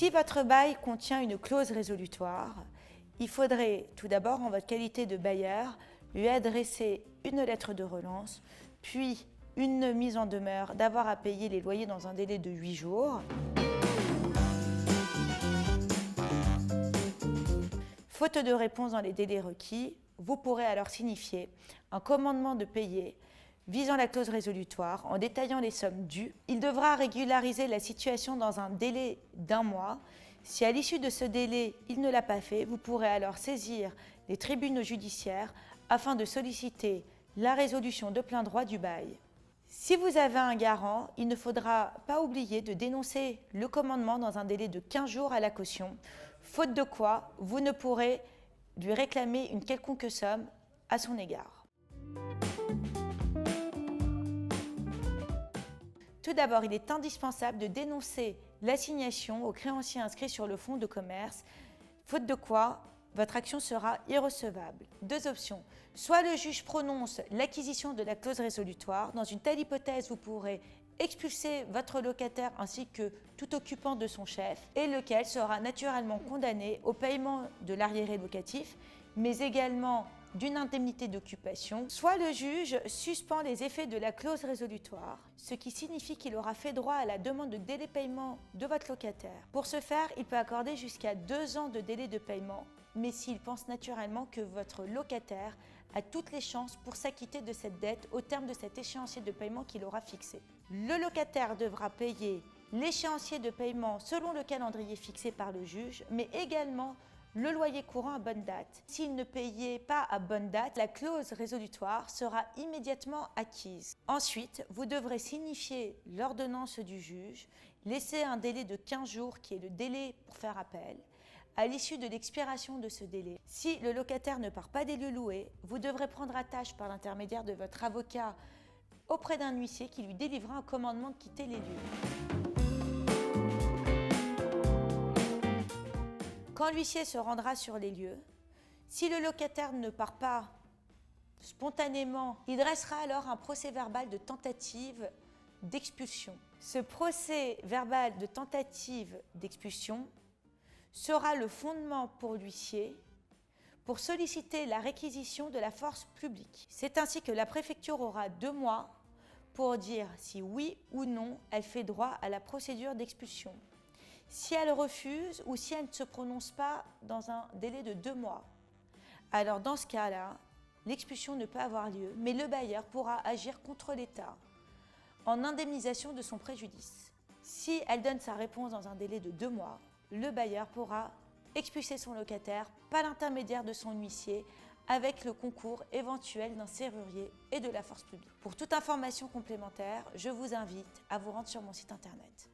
Si votre bail contient une clause résolutoire, il faudrait tout d'abord, en votre qualité de bailleur, lui adresser une lettre de relance, puis une mise en demeure d'avoir à payer les loyers dans un délai de 8 jours. Faute de réponse dans les délais requis, vous pourrez alors signifier un commandement de payer visant la clause résolutoire en détaillant les sommes dues. Il devra régulariser la situation dans un délai d'1 mois. Si à l'issue de ce délai, il ne l'a pas fait, vous pourrez alors saisir les tribunaux judiciaires afin de solliciter la résolution de plein droit du bail. Si vous avez un garant, il ne faudra pas oublier de dénoncer le commandement dans un délai de 15 jours à la caution, faute de quoi vous ne pourrez lui réclamer une quelconque somme à son égard. Tout d'abord, il est indispensable de dénoncer l'assignation aux créanciers inscrits sur le fonds de commerce, faute de quoi votre action sera irrecevable. Deux options. Soit le juge prononce l'acquisition de la clause résolutoire. Dans une telle hypothèse, vous pourrez expulser votre locataire ainsi que tout occupant de son chef, et lequel sera naturellement condamné au paiement de l'arriéré locatif, mais également d'une indemnité d'occupation. Soit le juge suspend les effets de la clause résolutoire, ce qui signifie qu'il aura fait droit à la demande de délai de paiement de votre locataire. Pour ce faire, il peut accorder jusqu'à 2 ans de délai de paiement, mais s'il pense naturellement que votre locataire a toutes les chances pour s'acquitter de cette dette au terme de cet échéancier de paiement qu'il aura fixé. Le locataire devra payer l'échéancier de paiement selon le calendrier fixé par le juge, mais également le loyer courant à bonne date. S'il ne payait pas à bonne date, la clause résolutoire sera immédiatement acquise. Ensuite, vous devrez signifier l'ordonnance du juge, laisser un délai de 15 jours qui est le délai pour faire appel. À l'issue de l'expiration de ce délai, si le locataire ne part pas des lieux loués, vous devrez prendre attache par l'intermédiaire de votre avocat auprès d'un huissier qui lui délivrera un commandement de quitter les lieux. Quand l'huissier se rendra sur les lieux, si le locataire ne part pas spontanément, il dressera alors un procès-verbal de tentative d'expulsion. Ce procès-verbal de tentative d'expulsion sera le fondement pour l'huissier pour solliciter la réquisition de la force publique. C'est ainsi que la préfecture aura 2 mois pour dire si oui ou non elle fait droit à la procédure d'expulsion. Si elle refuse ou si elle ne se prononce pas dans un délai de 2 mois, alors dans ce cas-là, l'expulsion ne peut avoir lieu, mais le bailleur pourra agir contre l'État en indemnisation de son préjudice. Si elle donne sa réponse dans un délai de 2 mois, le bailleur pourra expulser son locataire par l'intermédiaire de son huissier avec le concours éventuel d'un serrurier et de la force publique. Pour toute information complémentaire, je vous invite à vous rendre sur mon site internet.